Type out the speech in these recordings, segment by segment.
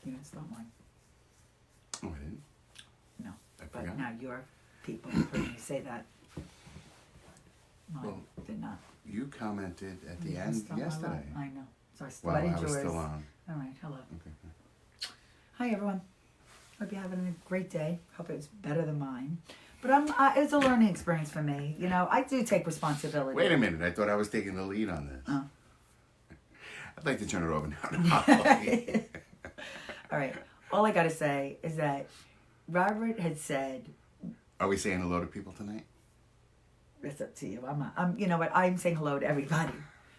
You didn't start mine. Oh, I didn't? No. I But forgot. now your people heard me say that. Mine Well, did not. You commented at the You end start my yesterday. light. I know. So I While started I was yours. still on. All right. Hello. Okay. Hi everyone. Hope you're having a great day. Hope it's better than mine. But it's a learning experience for me. You know, I do take responsibility. Wait a minute. I thought I was taking the lead on this. Oh. I'd like to turn it over now to Holly. All right. All I gotta say is that Robert had said, Are we saying hello to people tonight? "It's up to you." I'm. You know what? I'm saying hello to everybody.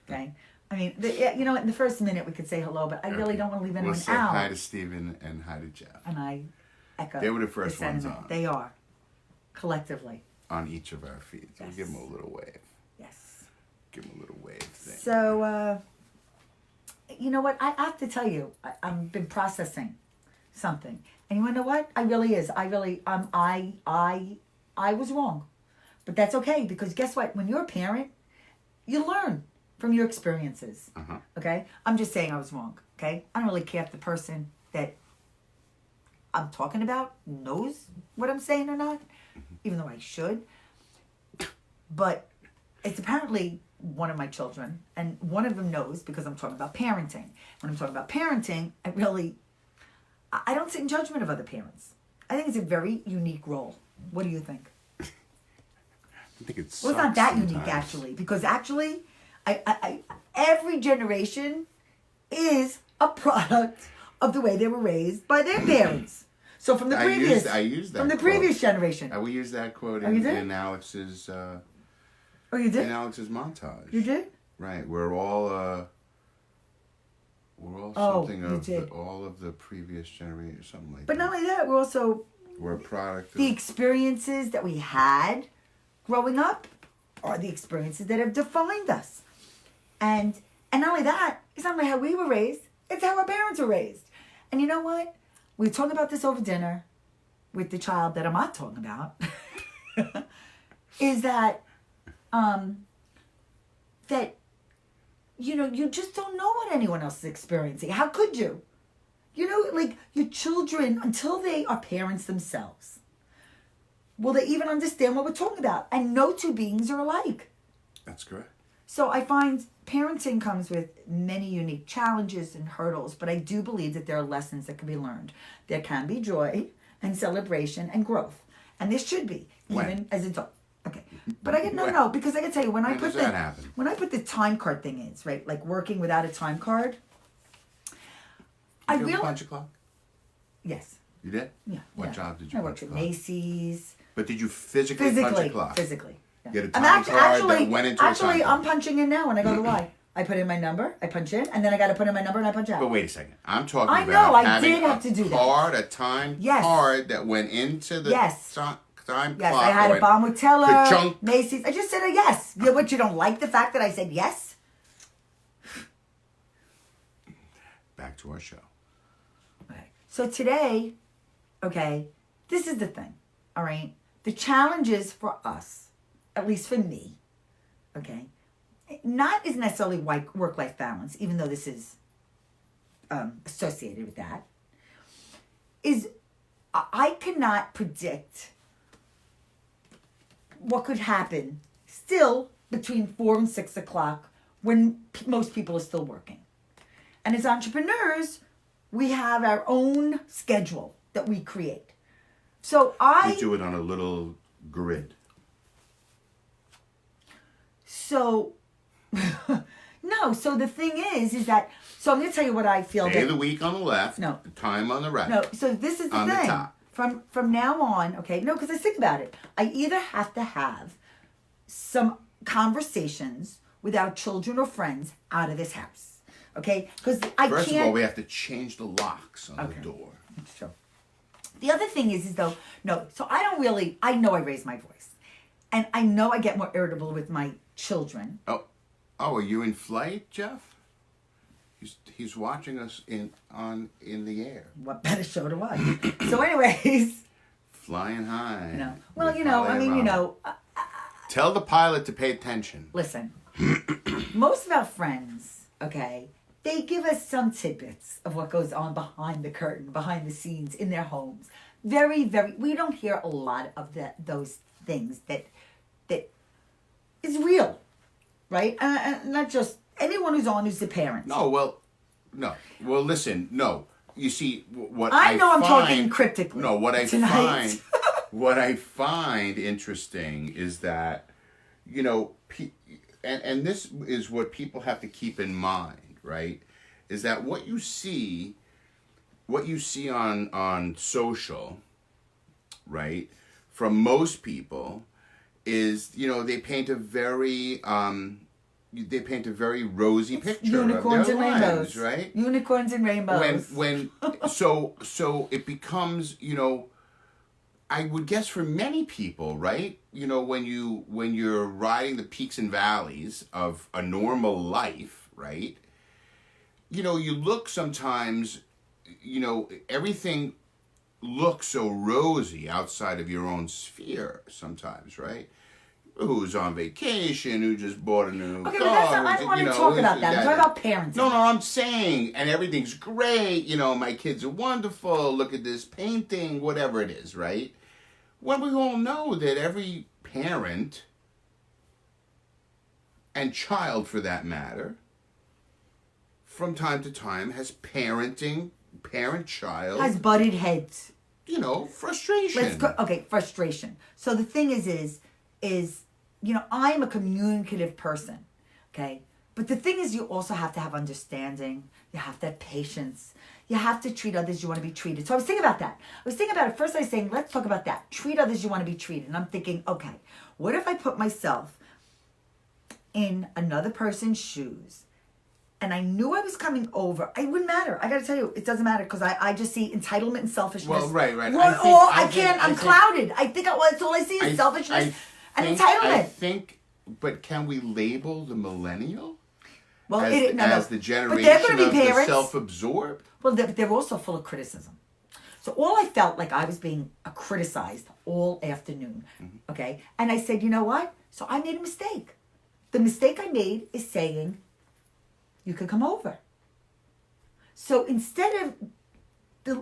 Okay. I mean, you know, in the first minute we could say hello, but I really don't want to leave anyone We'll say out. hi to Stephen and hi to Jeff. And I echo. They were the first ones sentiment. on. They are, collectively. On each of our feeds. We'll Yes. give them a little wave. Yes. Give them a little wave thing. So, you know what? I have to tell you, I've been processing something, and you know what? I really is. I really I was wrong, but that's okay because guess what? When you're a parent, you learn from your experiences. Uh-huh. Okay? I'm just saying I was wrong. Okay? I don't really care if the person that I'm talking about knows what I'm saying or not, even though I should. But it's apparently one of my children, and one of them knows because I'm talking about parenting. When I'm talking about parenting, I don't sit in judgment of other parents. I think it's a very unique role. What do you think? I think it's Well, it's not that unique actually, because actually, I every generation is a product of the way they were raised by their parents. So from the previous, I used that from the quote. previous generation. We used that quote Oh, you in, did? in Alex's Oh, you did? in Alex's montage. You did? Right. We're all Oh, something you of did. all of the previous generation, something like But that. not only that, we're also We're a product the of experiences that we had growing up are the experiences that have defined us. And not only that, it's not only how we were raised, it's how our parents were raised. And you know what? We were talking about this over dinner with the child that I'm not talking about. Is that that you know, you just don't know what anyone else is experiencing. How could you? You know, like your children, until they are parents themselves, will they even understand what we're talking about? And no two beings are alike. That's correct. So I find parenting comes with many unique challenges and hurdles, but I do believe that there are lessons that can be learned. There can be joy and celebration and growth. And there should be, When? even as adults. Okay. But I get no, because I can tell you when I When put does that happen? when I put the time card thing in, right? Like working without a time card. I Did you really ever punch a clock? yes. You did? Yeah. What yeah. job did you I punch worked a at clock? Macy's. But did you physically punch a clock? Physically. Yeah. Get a I'm time card that went into a actually, time I'm card. punching in now when I go to Y. I put in my number, I punch in, and then I got to put in my number and I punch out. But wait a second. I'm talking I about know, I having did have to do a that. card, a time Yes. card that went into the Yes. time Yes, clock. I had a went bomb with Teller, ka-chunk. Macy's. I just said a yes. You know what? You don't like the fact that I said yes? Back to our show. Okay. So today, okay, this is the thing, all right? The challenges for us, at least for me, okay, not is necessarily work-life balance, even though this is associated with that, is I cannot predict what could happen still between 4 and 6 o'clock when most people are still working. And as entrepreneurs, we have our own schedule that we create. So We do it on a little grid. So, no, so the thing is that, so I'm going to tell you what I feel. Day of the week on the left. No. The time on the right. No, so this is the On the thing. top. From now on, okay, no, because I think about it. I either have to have some conversations with our children or friends out of this house, okay? Because I First can't. of all, we have to change the locks on Okay. the door. Sure. The other thing is though, no, so I know I raise my voice. And I know I get more irritable with my children. Oh, are you in flight, Jeff? He's watching us in the air, What better show to watch? So anyways, flying high. you know, well, with you know, Holly I and mean, you Robin. know, Tell the pilot to pay attention. listen, most of our friends, okay, they give us some tidbits of what goes on behind the curtain, behind the scenes in their homes. Very, very. We don't hear a lot of those things that is real, right? Not just anyone who's on who's the parent. No, listen, no. You see, what I know I'm find, talking cryptically. No, what I tonight. what I find interesting is that, you know, and this is what people have to keep in mind, right? Is that what you see on social, right, from most people is, you know, they paint a very rosy picture Unicorns of and their rainbows, lives, right? Unicorns and rainbows. So it becomes, you know, I would guess for many people, right? You know, when you're riding the peaks and valleys of a normal life, right? You know, you look sometimes, you know, everything looks so rosy outside of your own sphere sometimes, right? Who's on vacation, who just bought a new car. Okay, but I don't want to talk about that. I'm talking about parenting. No, I'm saying, and everything's great, you know, my kids are wonderful, look at this painting, whatever it is, right? When we all know that every parent, and child for that matter, from time to time has parent-child... Has butted heads. You know, frustration. Frustration. So the thing is, you know, I'm a communicative person, okay? But the thing is, you also have to have understanding. You have to have patience. You have to treat others you want to be treated. So I was thinking about that. First I was saying, let's talk about that. Treat others you want to be treated. And I'm thinking, okay, what if I put myself in another person's shoes and I knew I was coming over? It wouldn't matter. I got to tell you, it doesn't matter because I just see entitlement and selfishness. Well, right. I'm clouded. That's all I see is selfishness and entitlement. But can we label the millennial well, as the generation of the self-absorbed? Well, they're also full of criticism. So all I felt like I was being criticized all afternoon, okay? And I said, you know what? So I made a mistake. The mistake I made is saying, you could come over. So instead of,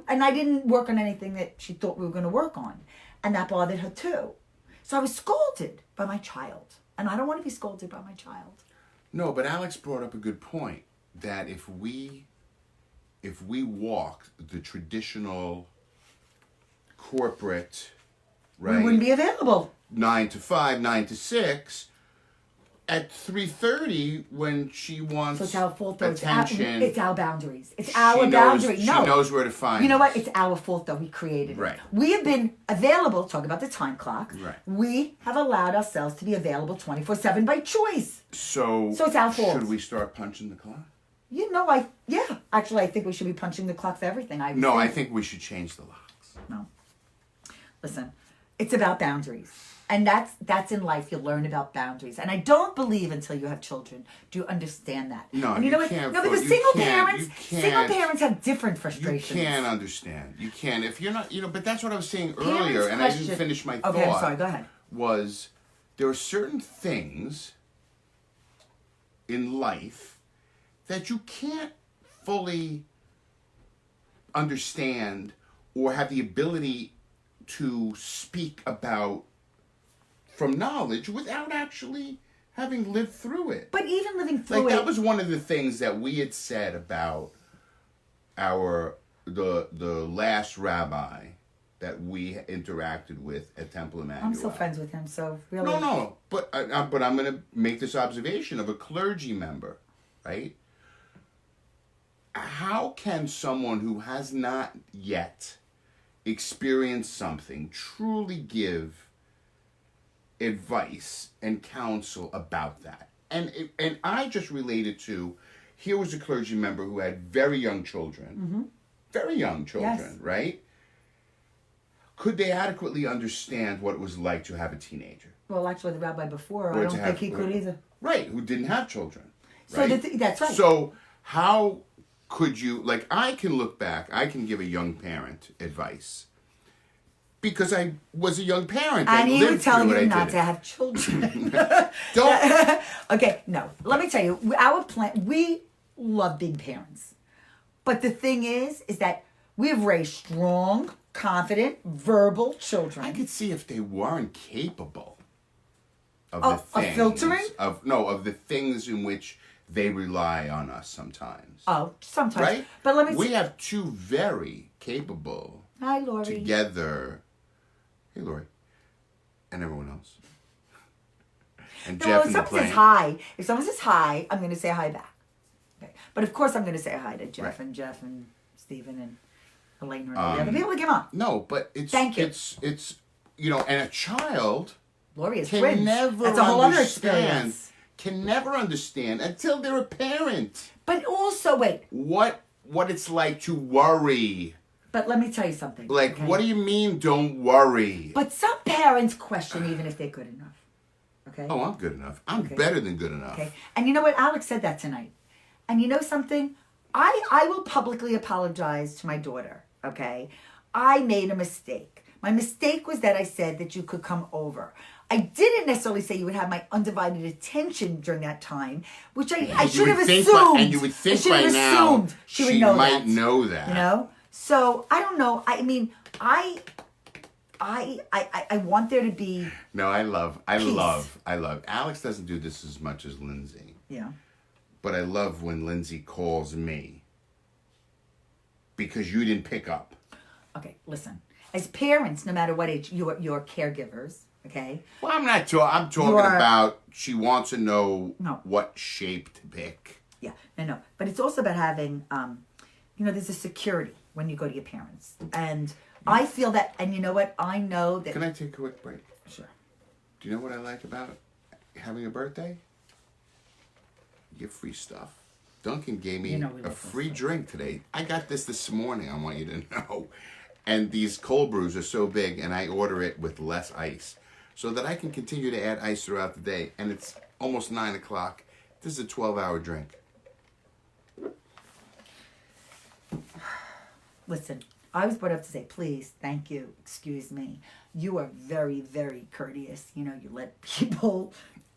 and I didn't work on anything that she thought we were going to work on. And that bothered her too. So I was scolded by my child. And I don't want to be scolded by my child. No, but Alex brought up a good point. That if we walked the traditional corporate, right? We wouldn't be available. 9 to 5, 9 to 6. At 3:30, when she wants so it's our fault, though. attention, it's our boundaries. It's our boundary. No, she knows where to find. You know what? It's our fault, though. We created it. Right. We have been available. Talk about the time clock. Right. We have allowed ourselves to be available 24/7 by choice. So it's our fault. Should we start punching the clock? You know, Actually, I think we should be punching the clock for everything. I think we should change the locks. No. Listen, it's about boundaries. And that's in life. You'll learn about boundaries. And I don't believe until you have children do you understand that. No, and you know what? Can't. No, because single parents have different frustrations. You can't understand. You can't. If you're not, but that's what I was saying earlier, and I didn't finish my thought. Okay, I'm sorry. Go ahead. Was there are certain things in life that you can't fully understand or have the ability to speak about from knowledge without actually having lived through it. But even living through that was one of the things that we had said about the last rabbi that we interacted with at Temple Emmanuel. I'm still friends with him, so really. No. But I'm going to make this observation of a clergy member, right? How can someone who has not yet experienced something truly give advice and counsel about that? And I just related to, here was a clergy member who had very young children, yes. Right? Could they adequately understand what it was like to have a teenager? Well, actually, the rabbi before, I don't think he could either. Right, who didn't have children. Right? So that's right. So how could you, I can look back, I can give a young parent advice. Because I was a young parent. And he would tell you not to have children. Don't. Okay, no. Let me tell you, our plan, we love being parents. But the thing is that we've raised strong, confident, verbal children. I could see if they weren't capable of Of the things. filtering? Of the things in which they rely on us sometimes. Oh, sometimes. Right? But let me We have two very capable, Hi, Lori. together. Hey, Lori. And everyone else. And No, Jeff if in the someone says plane. hi, I'm going to say hi back. Okay. But of course, I'm going to say hi to Jeff Right. and Stephen and Elena and all the other people that came on. No, but it's Thank you. It's and a child Lori is can twins. never That's a whole other understand. experience. Can never understand until they're a parent But also, wait. what it's like to worry. But let me tell you something. Like, okay? what do you mean? Don't worry. But some parents question even if they're good enough. Okay. Oh, I'm good enough. I'm Okay. better than good enough. Okay. And you know what? Alex said that tonight. And you know something? I will publicly apologize to my daughter. Okay. I made a mistake. My mistake was that I said that you could come over. I didn't necessarily say you would have my undivided attention during that time, which I should have assumed. And you would think I should by have now assumed she would know might that. know that. You know? So I don't know. I mean, I want there to be No, I love. Peace. Alex doesn't do this as much as Lindsay, yeah. but I love when Lindsay calls me because you didn't pick up. Okay, listen. As parents, no matter what age, you're caregivers. Okay. Well, I'm not. I'm talking You're- about. She wants to know No. what shape to pick. Yeah. No. But it's also about having, there's a security when you go to your parents, and I feel that. And you know what? I know that. Can I take a quick break? Sure. Do you know what I like about having a birthday? You get free stuff. Duncan gave me You know we a love free that stuff. drink today. I got this morning, I want you to know. And these cold brews are so big, and I order it with less ice so that I can continue to add ice throughout the day. And it's almost 9 o'clock. This is a 12-hour drink. Listen, I was brought up to say, please, thank you, excuse me. You are very, very courteous. You let people.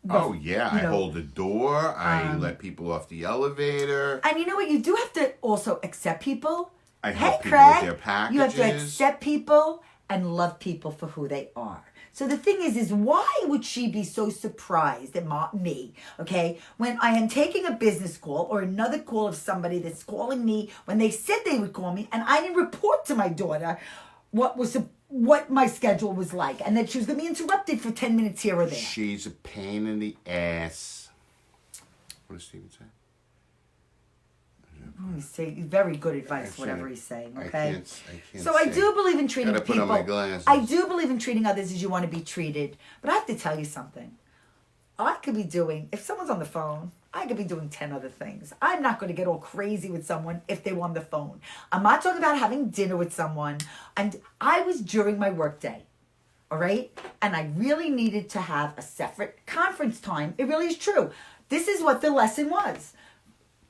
Oh, yeah. I know, hold the door. I let people off the elevator. And you know what? You do have to also accept people. I Hey, help people with Craig, their you have to packages. accept people and love people for who they are. So the thing is why would she be so surprised at me, okay, when I am taking a business call or another call of somebody that's calling me when they said they would call me, and I didn't report to my daughter what my schedule was like, and that she was going to be interrupted for 10 minutes here or there. She's a pain in the ass. What does Steven say? He's saying very good advice, Actually, whatever he's saying, I okay? can't So I say. do believe in treating Gotta put people. on my glasses. I do believe in treating others as you want to be treated. But I have to tell you something. I could be doing, if someone's on the phone, I could be doing 10 other things. I'm not going to get all crazy with someone if they were on the phone. I'm not talking about having dinner with someone. And I was during my workday, all right? And I really needed to have a separate conference time. It really is true. This is what the lesson was.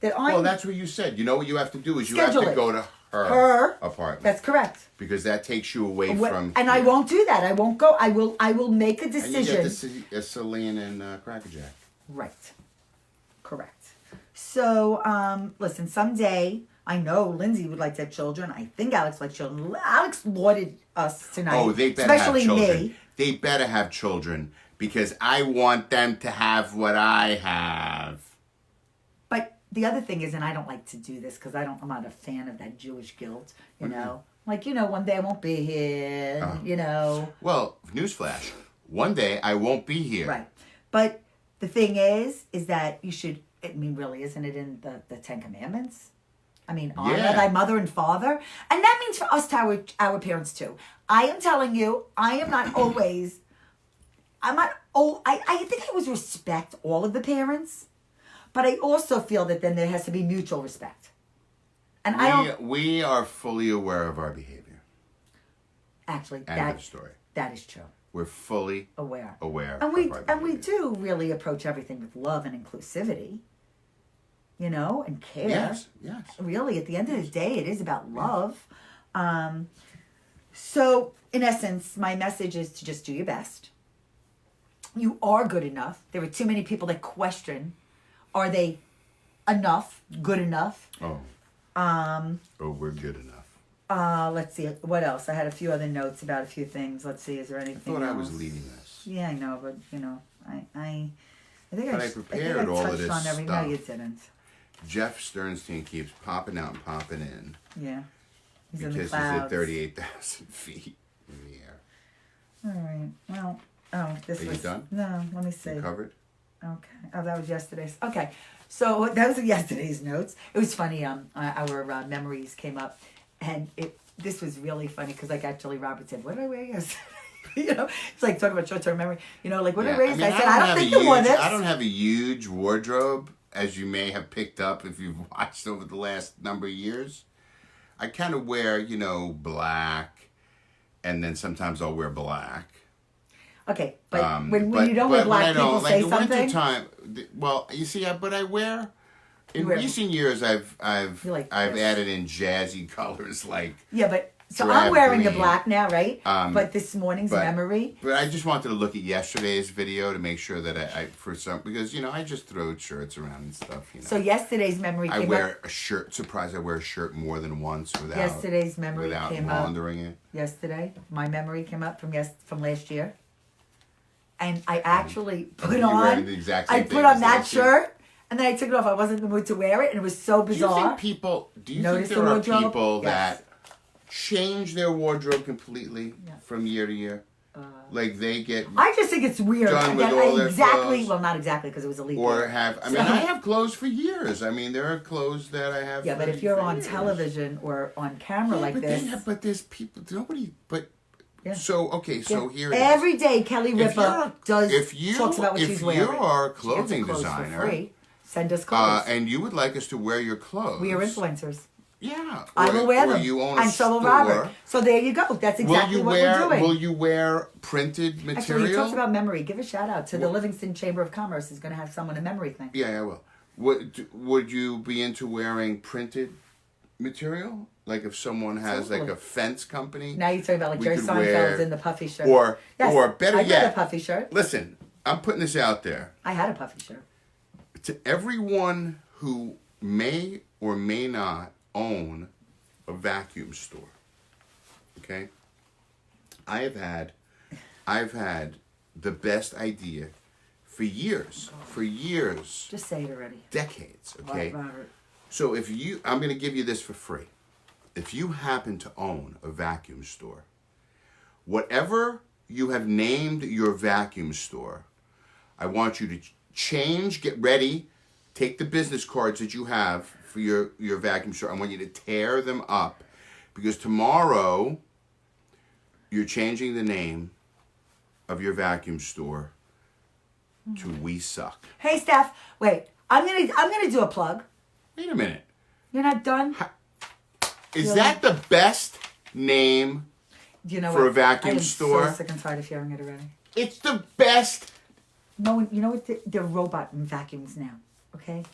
Well, that's what you said. You know what you have to do is you Schedule have to it. go to her apartment. That's correct. Because that takes you away What- from. and I won't do that. I won't go. I will make a And you decision. get the Celine and Cracker Jack. Right. Correct. So, listen, someday, I know Lindsay would like to have children. I think Alex likes children. Alex lauded us tonight. Oh, they better especially have children. me. They better have children because I want them to have what I have. But the other thing is, and I don't like to do this because I'm not a fan of that Jewish guilt, you know. Like, one day I won't be here, Well, newsflash. One day I won't be here. Right. But the thing is that you should, really, isn't it in the Ten Commandments? Honor Yeah. thy mother and father. And that means for us to our parents too. I am telling you, I am not always, I think I always respect all of the parents, but I also feel that then there has to be mutual respect. And We are fully aware of our behavior. actually, End of story. that is true. We're fully Aware. aware And we of our behavior. do really approach everything with love and inclusivity, and care. Yes. Really, at the end of the day, it is about love. So, in essence, my message is to just do your best. You are good enough. There are too many people that question, are they enough, good enough. Oh, we're good enough. Let's see, what else? I had a few other notes about a few things. Let's see, is there I anything thought else? I was leading this. Yeah, I know, but I think But I prepared all of touched this on every. stuff. No, you didn't. Jeff Sternstein keeps popping out and popping in Yeah, he's in the because he's clouds. at 38,000 feet in the air. All right. Well, this Are you was done? No. Let me see. You covered? Okay. Oh, that was yesterday's. Okay. So those are yesterday's notes. It was funny. Our memories came up, and this was really funny because like actually Robert said, "What did I wear yesterday?" It's like talking about short-term memory. Like what did I wear yesterday? I said, "I don't think you wore this." I don't have a huge wardrobe, as you may have picked up if you've watched over the last number of years. I kind of wear, black, and then sometimes I'll wear black. Okay, but when you don't wear black, people say like something. Wintertime, well, you see, but I wear. In recent years, I've added in jazzy colors like. Yeah, but so drab I'm wearing the green. black now, right? But this morning's memory. But I just wanted to look at yesterday's video to make sure that because I just throw shirts around and stuff. So yesterday's memory came I up. wear a shirt. Surprised I wear a shirt more than once Yesterday's memory without came up. laundering it. Yesterday, my memory came up from last year, and I actually put You're wearing on. the exact I same thing put on as that last year? shirt, and then I took it off. I wasn't in the mood to wear it, and it was so Do you bizarre. think people? Do you Notice think there the are wardrobe? people Yes. that change their wardrobe completely from year to year? Like they get I just think it's weird. done with Again, all their exactly. clothes. Well, not exactly because it was illegal. or have. I mean, I have clothes for years. I mean, there are clothes that I have. Yeah, but for- if you're for on years. television or on camera Yeah, like but this, but there's people. Nobody. But Yeah. so okay. So yeah. here it is. every day Kelly If Ripa you're- talks about what if she's wearing. you are a She gets her clothing clothes designer, for free. Send us clothes. and you would like us to wear your clothes, We are influencers. Yeah, I will wear or them. you own and a so will store. Robert. So there you go. That's exactly what we're doing. Will you wear printed material? Actually, he talks about memory. Give a shout out to the Livingston Chamber of Commerce. Is going to have someone a memory thing. Yeah, I will. Would you be into wearing printed material? Like if someone has like Totally. a fence company? Now you're talking about like We Jerry could Seinfeld's wear- in the puffy shirt. Or Yes, better I yet, got a puffy shirt. listen, I'm putting this out there. I had a puffy shirt. To everyone who may or may not own a vacuum store. Okay? I've had the best idea for years. Just say it already. Decades, okay? Robert. So I'm going to give you this for free. If you happen to own a vacuum store, whatever you have named your vacuum store, I want you to get ready, take the business cards that you have for your vacuum store. I want you to tear them up because tomorrow you're changing the name of your vacuum store to We Suck. Hey, Steph. Wait. I'm gonna do a plug. Wait a minute. You're not done. Is Really? that the best name? You know For what? a vacuum I am store? so sick and tired of hearing it already. It's the best. No one. You know what? They're robot vacuums now. Okay.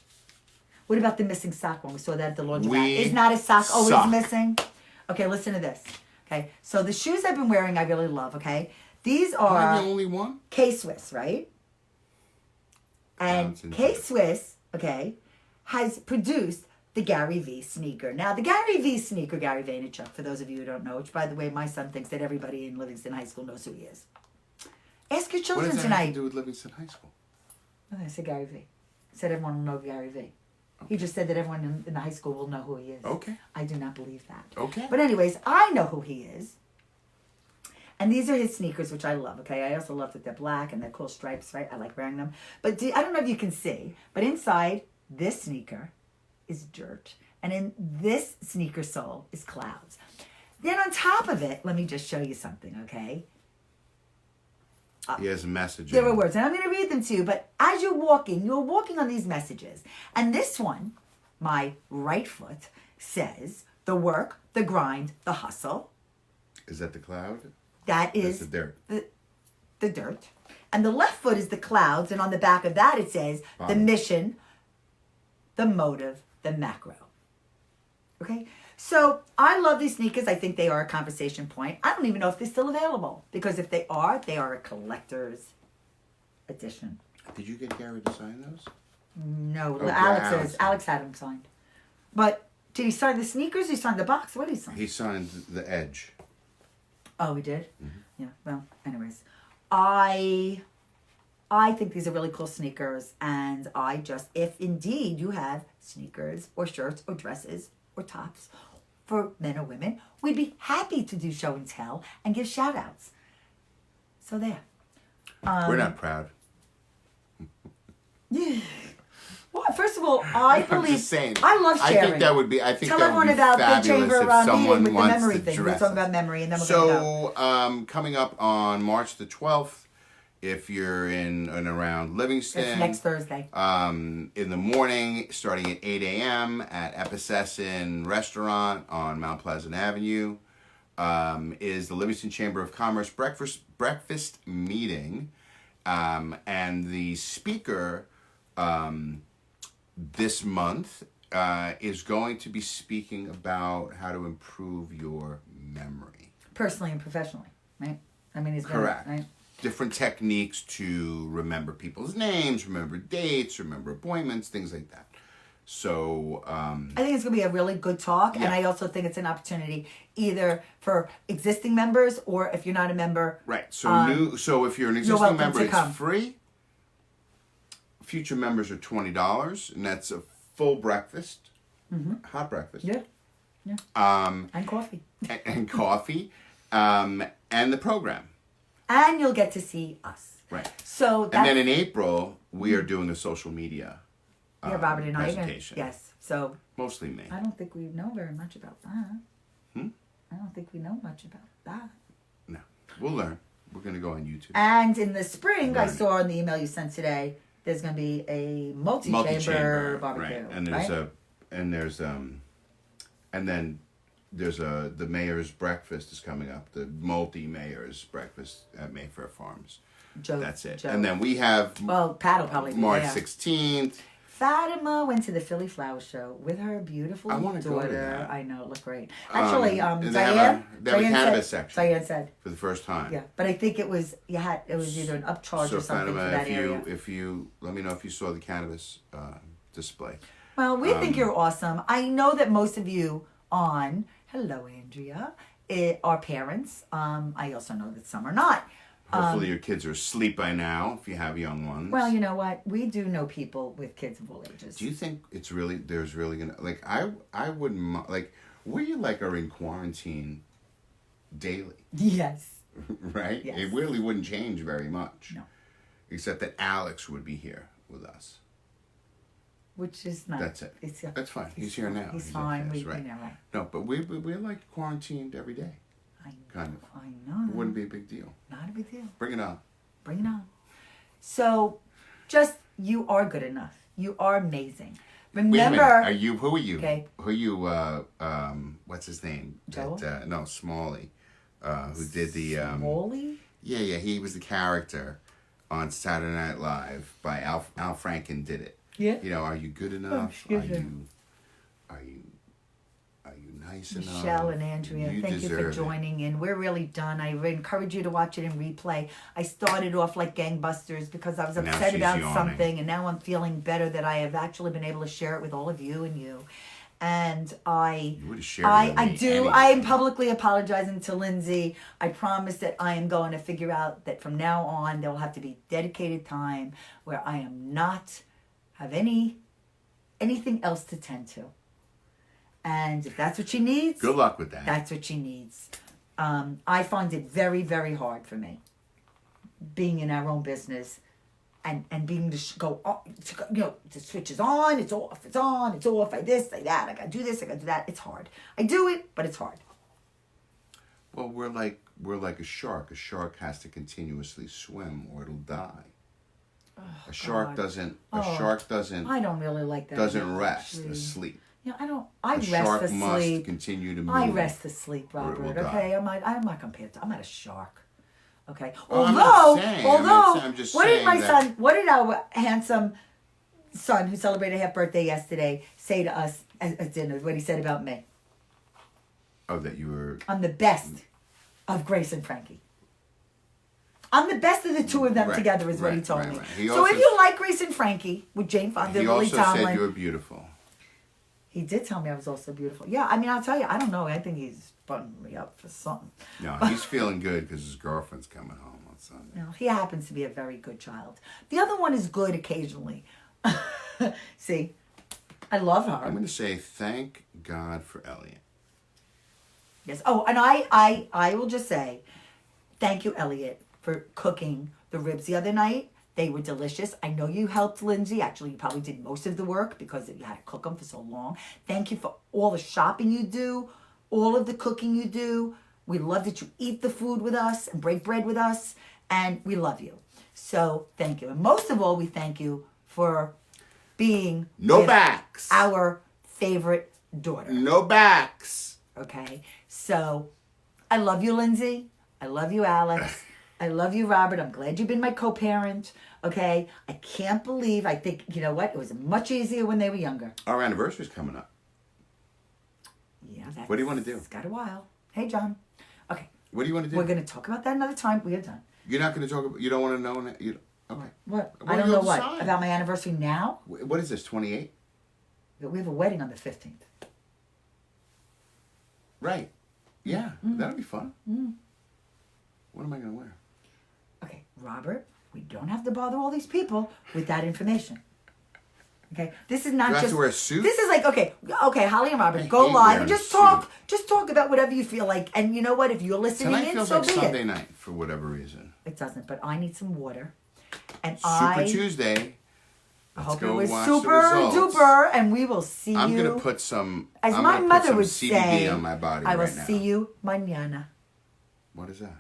What about the missing sock one? We saw that at the laundromat. We Is not a sock always suck. missing? Okay, listen to this. Okay, so the shoes I've been wearing, I really love. Okay, these Am I are the only one? K-Swiss, right? And Sounds K-Swiss, okay, has produced the Gary V sneaker. Now, the Gary V sneaker, Gary Vaynerchuk, for those of you who don't know, which, by the way, my son thinks that everybody in Livingston High School knows who he is. Ask your What children does that have tonight. to do with Livingston High School? No, I said Gary V. I said everyone will know Gary V. He just said that everyone in the high school will know who he is. Okay. I do not believe that. Okay. But anyways, I know who he is. And these are his sneakers, which I love, okay? I also love that they're black and they're cool stripes, right? I like wearing them. But I don't know if you can see, but inside this sneaker is dirt. And in this sneaker sole is clouds. Then on top of it, let me just show you something, okay? He has a message. There are words, and I'm going to read them to you, but as you're walking on these messages. And this one, my right foot, says the work, the grind, the hustle. Is that the cloud? That That's is the dirt. the dirt. And the left foot is the clouds, and on the back of that it says the Bottom. mission, the motive, the macro. Okay? So I love these sneakers. I think they are a conversation point. I don't even know if they're still available because if they are a collector's edition. Did you get Gary to sign those? No, Oh, Alex Alex had him signed. But did he sign the sneakers? Or he signed the box. What did he sign? He signed the Edge. Oh, he did. Mm-hmm. Yeah. Well, anyways, I think these are really cool sneakers, and I just, if indeed you have sneakers or shirts or dresses or tops for men or women, we'd be happy to do show and tell and give shout outs. So there. We're not proud. Well, first of all, I I'm believe just saying. I love sharing. I think that would be. I think Tell that would everyone be about the fabulous chamber if meeting someone with the wants memory to thing. We're dress talking us. about memory, and then we're going to go. So, coming up on March the 12th, if you're in and around Livingston, It's next Thursday. in the morning, starting at 8 a.m. at Epicessin Restaurant on Mount Pleasant Avenue, is the Livingston Chamber of Commerce breakfast meeting, and the speaker this month is going to be speaking about how to improve your memory. Personally and professionally, right? I mean, he's Correct. Right? Different techniques to remember people's names, remember dates, remember appointments, things like that. So, I think it's going to be a really good talk, and Yeah. I also think it's an opportunity either for existing members or if you're not a member. right. So So if you're an existing welcome member, to it's come. free. Future members are $20, and that's a full breakfast, hot breakfast. Yeah, Um, and coffee. and coffee, and the program. And you'll get to see us. Right. So And that's, then in April, we are doing a social media yeah, Robert and I are gonna, presentation. yes. So Mostly me. I don't think we know very much about that. Hmm? I don't think we know much about that. No. We'll learn. We're going to go on YouTube. And in the spring, I Right. saw in the email you sent today, there's going to be a multi-chamber barbecue. Right. And there's the mayor's breakfast is coming up. The multi-mayor's breakfast at Mayfair Farms. Joe, That's it. Joe. And then we have Well, Pat will probably be March there. 16th. Fatima went to the Philly Flower Show with her beautiful I wanna go to daughter. that. I know, it looked great. Actually, and they Diane, have a Diane cannabis said, section. Diane said, For the first time. yeah, but I think it was either an upcharge So or something Fatima, for that area. if you let me know if you saw the cannabis display. Well, we think you're awesome. I know that most of you hello Andrea, are parents. I also know that some are not. Hopefully your kids are asleep by now if you have young ones. Well, you know what? We do know people with kids of all ages. Do you think there's really gonna I wouldn't like we are in quarantine daily, Yes. right? Yes. It really wouldn't change very much. No. Except that Alex would be here with us. Which is not. That's it. It's, That's fine. He's here now. He's He's fine. okay, We, right. you know, right. No, but we're like quarantined every day. I know. Kind of. I know. It wouldn't be a big deal. Not a big deal. Bring it on. Bring it on. So, you are good enough. You are amazing. Wait a minute. Remember. Who are you? Okay. Who are you? What's his name? Joel? No, Smalley. Who did the? Wally? Yeah. He was the character on Saturday Night Live by Al Franken. Did it? Yeah. You know, are you good enough? excuse me. Are you nice enough? Michelle and Andrea, thank you for deserve it. joining in. We're really done. I would encourage you to watch it in replay. I started off like gangbusters because I was Now upset she's about yawning. something, and now I'm feeling better that I have actually been able to share it with all of you and you. And I You would have shared it with I me do. anyway. I am publicly apologizing to Lindsay. I promise that I am going to figure out that from now on there will have to be dedicated time where I am not have anything else to tend to. And if that's what she needs, Good luck with that. that's what she needs. I find it very, very hard for me being in our own business and being to go on, the switch is on, it's off, it's on, it's off, I this, I that, I gotta do this, I gotta do that. It's hard. I do it, but it's hard. Well, we're like a shark. A shark has to continuously swim or it'll die. A shark God. doesn't. Oh, A shark doesn't I don't really like that. doesn't rest, analogy. asleep. You know, I don't. I A rest shark asleep. must continue to move. I rest asleep, or it will Robert. die. Okay, I'm not compared to. I'm not a shark. Okay. Oh, I'm not Although, saying- although, I'm just what did saying my that- son? What did our handsome son, who celebrated half birthday yesterday, say to us at dinner? What he said about me? Oh, that you were. I'm the best of Grace and Frankie. I'm the best of the two of them Right, together, is what he right, told right, me. right. He So also if you like Grace and Frankie with Jane Fonda, He Lily also Tomlin, said you were beautiful. he did tell me I was also beautiful. Yeah, I mean, I'll tell you, I don't know. I think he's buttoning me up for something. No, he's feeling good because his girlfriend's coming home on Sunday. You know, he happens to be a very good child. The other one is good occasionally. See, I love I'm her. going to say thank God for Elliot. Yes. Oh, and I will just say, thank you, Elliot, for cooking the ribs the other night. They were delicious. I know you helped Lindsay. Actually, you probably did most of the work because you had to cook them for so long. Thank you for all the shopping you do, all of the cooking you do. We love that you eat the food with us and break bread with us, and we love you. So thank you. And most of all, we thank you for being No with backs. our favorite daughter. No backs. Okay, so I love you, Lindsay. I love you, Alex. I love you, Robert. I'm glad you've been my co-parent. Okay, I can't believe. I think you know what? It was much easier when they were younger. Our anniversary's coming up. Yeah, that's. What do you want to do? It's got a while. Hey, John. Okay, What do you want to do? we're gonna talk about that another time. We are done. You're not going to talk about. You don't want to know. You okay? What? Well, I don't you'll know what decide. about my anniversary now. What is this? 28. We have a wedding on the 15th. Right. Yeah, Mm-hmm. that'll be fun. What am I going to wear? Okay, Robert. We don't have to bother all these people with that information. Okay, this is not Do I have just. to wear a suit? This is like okay, Holly and Robert, I go hate live wearing and a just talk. suit. Just talk about whatever you feel like. And you know what? If you're listening Tonight in, feels so like be Sunday it. night for whatever reason. It doesn't, but I need some water. And Super I Tuesday. I Let's hope it go was watch the super results. duper, and we will see I'm you. gonna put some. As I'm my gonna put mother some would CBD say, on my body I will right now. see you mañana. What is that?